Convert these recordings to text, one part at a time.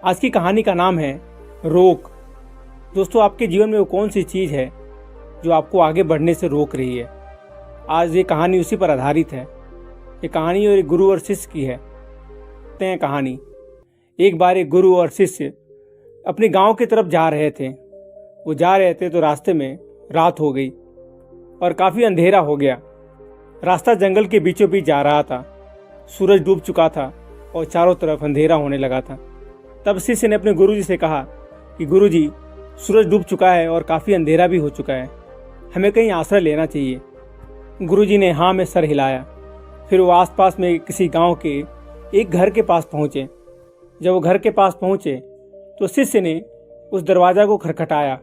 आज की कहानी का नाम है रोक। दोस्तों, आपके जीवन में वो कौन सी चीज़ है जो आपको आगे बढ़ने से रोक रही है? आज ये कहानी उसी पर आधारित है। ये कहानी और एक गुरु और शिष्य की है। कहते हैं कहानी, एक बार एक गुरु और शिष्य अपने गांव की तरफ जा रहे थे। वो जा रहे थे तो रास्ते में रात हो गई और काफ़ी अंधेरा हो गया। रास्ता जंगल के बीचों बीच जा रहा था। सूरज डूब चुका था और चारों तरफ अंधेरा होने लगा था। तब शिष्य ने अपने गुरुजी से कहा कि गुरुजी, सूरज डूब चुका है और काफ़ी अंधेरा भी हो चुका है, हमें कहीं आश्रय लेना चाहिए। गुरुजी ने हाँ में सर हिलाया। फिर वो आसपास में किसी गांव के एक घर के पास पहुँचे। जब वो घर के पास पहुँचे तो शिष्य ने उस दरवाज़ा को खटखटाया।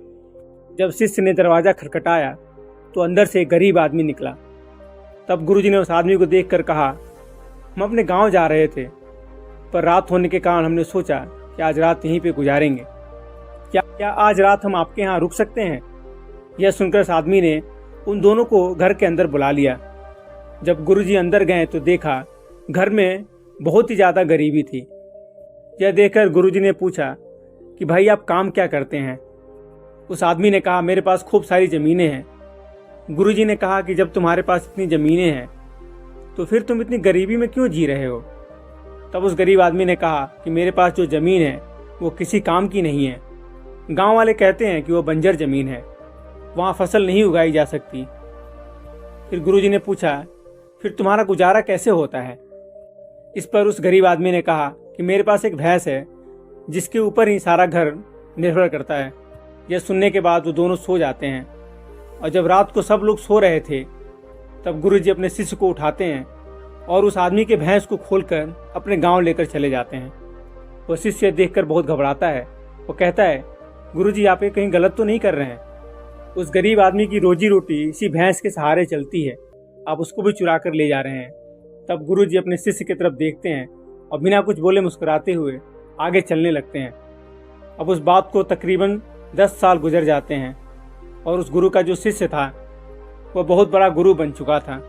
जब शिष्य ने दरवाज़ा खटखटाया तो अंदर से एक गरीब आदमी निकला। तब गुरुजी ने उस आदमी को देखकर कहा, हम अपने गांव जा रहे थे, पर रात होने के कारण हमने सोचा कि आज रात यहीं पे गुजारेंगे। क्या आज रात हम आपके यहाँ रुक सकते हैं? यह सुनकर उस आदमी ने उन दोनों को घर के अंदर बुला लिया। जब गुरुजी अंदर गए तो देखा घर में बहुत ही ज़्यादा गरीबी थी। यह देखकर गुरुजी ने पूछा कि भाई, आप काम क्या करते हैं? उस आदमी ने कहा, मेरे पास खूब सारी ज़मीनें हैं। गुरुजी ने कहा कि जब तुम्हारे पास इतनी ज़मीनें हैं तो फिर तुम इतनी गरीबी में क्यों जी रहे हो? तब उस गरीब आदमी ने कहा कि मेरे पास जो ज़मीन है वो किसी काम की नहीं है। गांव वाले कहते हैं कि वो बंजर ज़मीन है, वहाँ फसल नहीं उगाई जा सकती। फिर गुरुजी ने पूछा, फिर तुम्हारा गुजारा कैसे होता है? इस पर उस गरीब आदमी ने कहा कि मेरे पास एक भैंस है जिसके ऊपर ही सारा घर निर्भर करता है। यह सुनने के बाद वो दोनों सो जाते हैं और जब रात को सब लोग सो रहे थे तब गुरुजी अपने शिष्य को उठाते हैं और उस आदमी के भैंस को खोलकर अपने गांव लेकर चले जाते हैं। वो शिष्य देखकर बहुत घबराता है। वो कहता है, गुरुजी, आप ये कहीं गलत तो नहीं कर रहे हैं? उस गरीब आदमी की रोजी रोटी इसी भैंस के सहारे चलती है, आप उसको भी चुरा कर ले जा रहे हैं। तब गुरुजी अपने शिष्य की तरफ देखते हैं और बिना कुछ बोले मुस्कुराते हुए आगे चलने लगते हैं। अब उस बात को तकरीबन 10 साल गुजर जाते हैं और उस गुरु का जो शिष्य था वह बहुत बड़ा गुरु बन चुका था।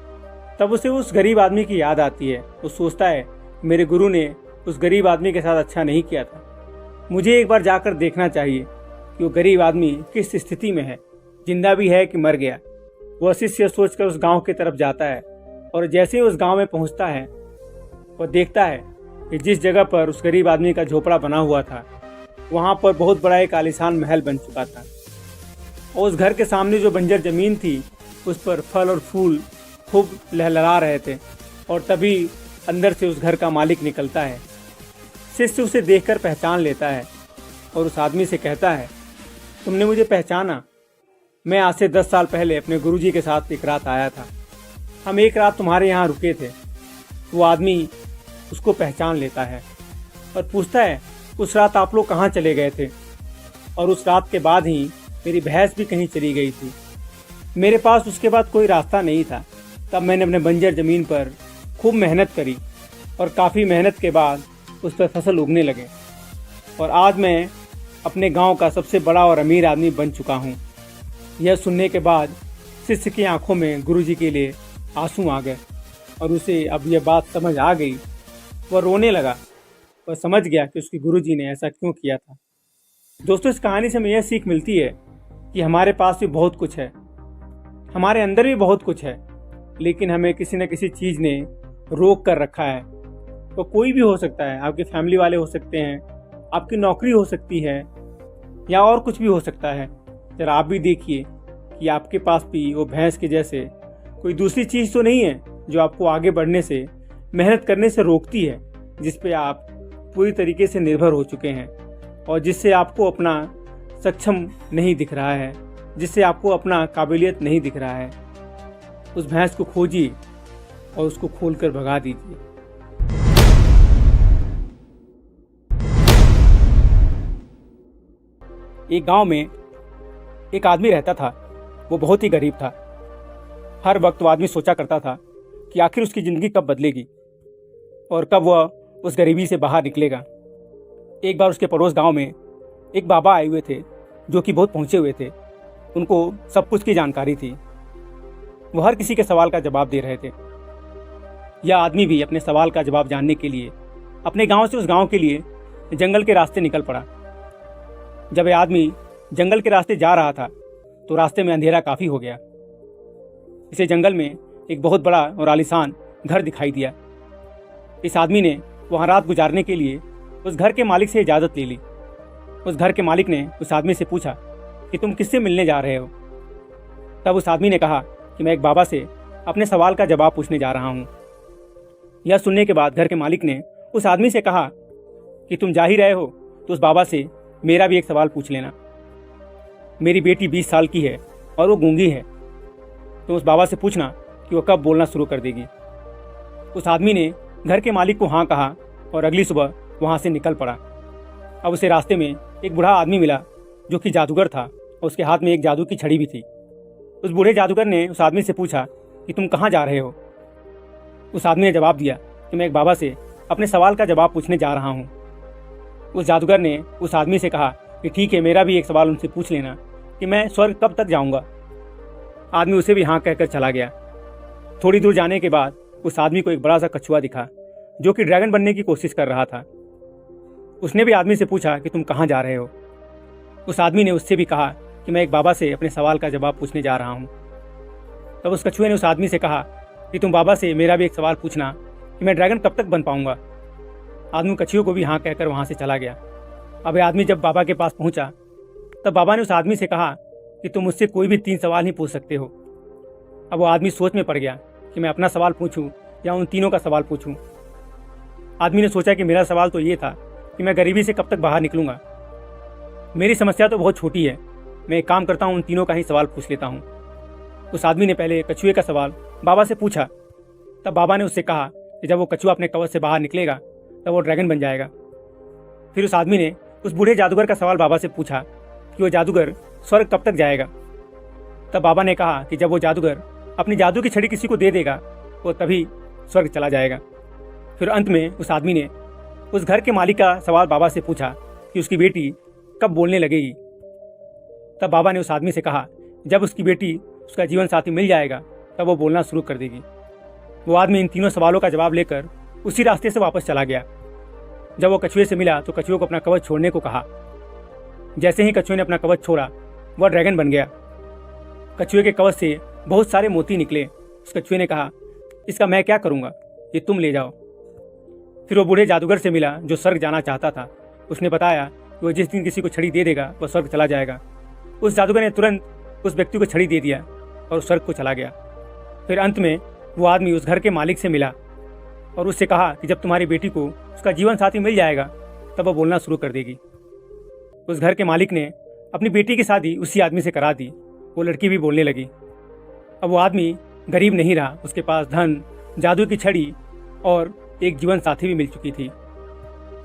तब उसे उस गरीब आदमी की याद आती है। वो सोचता है, मेरे गुरु ने उस गरीब आदमी के साथ अच्छा नहीं किया था, मुझे एक बार जाकर देखना चाहिए कि वो गरीब आदमी किस स्थिति में है, जिंदा भी है कि मर गया। वह शिष्य सोचकर उस गांव की तरफ जाता है और जैसे ही उस गांव में पहुंचता है वह देखता है कि जिस जगह पर उस गरीब आदमी का झोपड़ा बना हुआ था वहाँ पर बहुत बड़ा एक आलीशान महल बन चुका था और उस घर के सामने जो बंजर ज़मीन थी उस पर फल और फूल खूब लहलहा रहे थे। और तभी अंदर से उस घर का मालिक निकलता है। शिष्य उसे देखकर पहचान लेता है और उस आदमी से कहता है, तुमने मुझे पहचाना? मैं आज से 10 साल पहले अपने गुरुजी के साथ एक रात आया था, हम एक रात तुम्हारे यहाँ रुके थे। वो आदमी उसको पहचान लेता है और पूछता है, उस रात आप लोग कहाँ चले गए थे? और उस रात के बाद ही मेरी भैंस भी कहीं चली गई थी। मेरे पास उसके बाद कोई रास्ता नहीं था। तब मैंने अपने बंजर ज़मीन पर खूब मेहनत करी और काफ़ी मेहनत के बाद उस पर फसल उगने लगे और आज मैं अपने गांव का सबसे बड़ा और अमीर आदमी बन चुका हूं। यह सुनने के बाद शिष्य की आंखों में गुरुजी के लिए आंसू आ गए और उसे अब यह बात समझ आ गई। वह रोने लगा। वह समझ गया कि उसके गुरुजी ने ऐसा क्यों किया था। दोस्तों, इस कहानी से हमें यह सीख मिलती है कि हमारे पास भी बहुत कुछ है, हमारे अंदर भी बहुत कुछ है, लेकिन हमें किसी न किसी चीज़ ने रोक कर रखा है। तो कोई भी हो सकता है, आपके फैमिली वाले हो सकते हैं, आपकी नौकरी हो सकती है या और कुछ भी हो सकता है। जरा आप भी देखिए कि आपके पास भी वो भैंस के जैसे कोई दूसरी चीज़ तो नहीं है जो आपको आगे बढ़ने से, मेहनत करने से रोकती है, जिस पे आप पूरी तरीके से निर्भर हो चुके हैं और जिससे आपको अपना सक्षम नहीं दिख रहा है, जिससे आपको अपना काबिलियत नहीं दिख रहा है। उस भैंस को खोजिए और उसको खोलकर भगा दीजिए। एक गांव में एक आदमी रहता था। वो बहुत ही गरीब था। हर वक्त वो आदमी सोचा करता था कि आखिर उसकी ज़िंदगी कब बदलेगी और कब वह उस गरीबी से बाहर निकलेगा। एक बार उसके पड़ोस गांव में एक बाबा आए हुए थे जो कि बहुत पहुंचे हुए थे। उनको सब कुछ की जानकारी थी। वो हर किसी के सवाल का जवाब दे रहे थे। यह आदमी भी अपने सवाल का जवाब जानने के लिए अपने गांव से उस गांव के लिए जंगल के रास्ते निकल पड़ा। जब यह आदमी जंगल के रास्ते जा रहा था तो रास्ते में अंधेरा काफ़ी हो गया। इसे जंगल में एक बहुत बड़ा और आलीशान घर दिखाई दिया। इस आदमी ने वहाँ रात गुजारने के लिए उस घर के मालिक से इजाज़त ले ली। उस घर के मालिक ने उस आदमी से पूछा कि तुम किससे मिलने जा रहे हो। तब उस आदमी ने कहा कि मैं एक बाबा से अपने सवाल का जवाब पूछने जा रहा हूँ। यह सुनने के बाद घर के मालिक ने उस आदमी से कहा कि तुम जा ही रहे हो तो उस बाबा से मेरा भी एक सवाल पूछ लेना। मेरी बेटी 20 साल की है और वो गूंगी है, तो उस बाबा से पूछना कि वो कब बोलना शुरू कर देगी। उस आदमी ने घर के मालिक को हाँ कहा और अगली सुबह वहाँ से निकल पड़ा। अब उसे रास्ते में एक बूढ़ा आदमी मिला जो कि जादूगर था और उसके हाथ में एक जादू की छड़ी भी थी। उस बूढ़े जादूगर ने उस आदमी से पूछा कि तुम कहाँ जा रहे हो। उस आदमी ने जवाब दिया कि मैं एक बाबा से अपने सवाल का जवाब पूछने जा रहा हूँ। उस जादूगर ने उस आदमी से कहा कि ठीक है, मेरा भी एक सवाल उनसे पूछ लेना कि मैं स्वर्ग कब तक जाऊँगा। आदमी उसे भी हाँ कहकर चला गया। थोड़ी दूर जाने के बाद उस आदमी को एक बड़ा सा कछुआ दिखा जो कि ड्रैगन बनने की कोशिश कर रहा था। उसने भी आदमी से पूछा कि तुम कहाँ जा रहे हो। उस आदमी ने उससे भी कहा कि मैं एक बाबा से अपने सवाल का जवाब पूछने जा रहा हूँ। तब उस कछुए ने उस आदमी से कहा कि तुम बाबा से मेरा भी एक सवाल पूछना कि मैं ड्रैगन कब तक बन पाऊंगा। आदमी कछुए को भी हाँ कहकर वहाँ से चला गया। अब यह आदमी जब बाबा के पास पहुँचा तब बाबा ने उस आदमी से कहा कि तुम मुझसे कोई भी 3 सवाल ही पूछ सकते हो। अब वो आदमी सोच में पड़ गया कि मैं अपना सवाल पूछूं या उन तीनों का सवाल पूछूं। आदमी ने सोचा कि मेरा सवाल तो ये था कि मैं गरीबी से कब तक बाहर निकलूंगा। मेरी समस्या तो बहुत छोटी है, मैं एक काम करता हूँ, उन तीनों का ही सवाल पूछ लेता हूँ। उस आदमी ने पहले कछुए का सवाल बाबा से पूछा। तब बाबा ने उससे कहा कि जब वो कछुआ अपने कवच से बाहर निकलेगा तब वो ड्रैगन बन जाएगा। फिर उस आदमी ने उस बूढ़े जादूगर का सवाल बाबा से पूछा कि वो जादूगर स्वर्ग कब तक जाएगा। तब बाबा ने कहा कि जब वो जादूगर अपनी जादू की छड़ी किसी को दे देगा वो तभी स्वर्ग चला जाएगा। फिर अंत में उस आदमी ने उस घर के मालिक का सवाल बाबा से पूछा कि उसकी बेटी कब बोलने लगेगी। तब बाबा ने उस आदमी से कहा जब उसकी बेटी उसका जीवन साथी मिल जाएगा तब वो बोलना शुरू कर देगी। वो आदमी इन तीनों सवालों का जवाब लेकर उसी रास्ते से वापस चला गया। जब वो कछुए से मिला तो कछुए को अपना कवच छोड़ने को कहा। जैसे ही कछुए ने अपना कवच छोड़ा वह ड्रैगन बन गया। कछुए के कवच से बहुत सारे मोती निकले। उस कछुए ने कहा इसका मैं क्या करूँगा, ये तुम ले जाओ। फिर वो बूढ़े जादूगर से मिला जो स्वर्ग जाना चाहता था। उसने बताया कि वो जिस दिन किसी को छड़ी दे देगा वह स्वर्ग चला जाएगा। उस जादूगर ने तुरंत उस व्यक्ति को छड़ी दे दिया और स्वर्ग को चला गया। फिर अंत में वो आदमी उस घर के मालिक से मिला और उससे कहा कि जब तुम्हारी बेटी को उसका जीवन साथी मिल जाएगा तब वो बोलना शुरू कर देगी। उस घर के मालिक ने अपनी बेटी की शादी उसी आदमी से करा दी। वो लड़की भी बोलने लगी। अब वो आदमी गरीब नहीं रहा, उसके पास धन, जादू की छड़ी और एक जीवन साथी भी मिल चुकी थी।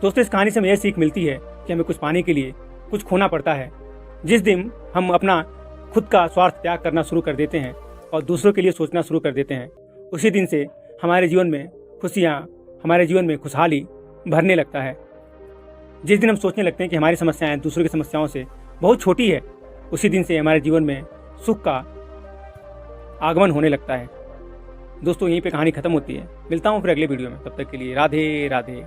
दोस्तों, इस कहानी से हमें यह सीख मिलती है कि हमें कुछ पाने के लिए कुछ खोना पड़ता है। जिस दिन हम अपना खुद का स्वार्थ त्याग करना शुरू कर देते हैं और दूसरों के लिए सोचना शुरू कर देते हैं, उसी दिन से हमारे जीवन में खुशियाँ, हमारे जीवन में खुशहाली भरने लगता है। जिस दिन हम सोचने लगते हैं कि हमारी समस्याएं दूसरों की समस्याओं से बहुत छोटी है, उसी दिन से हमारे जीवन में सुख का आगमन होने लगता है। दोस्तों, यहीं पे कहानी खत्म होती है। मिलता हूँ फिर अगले वीडियो में। तब तक के लिए राधे राधे।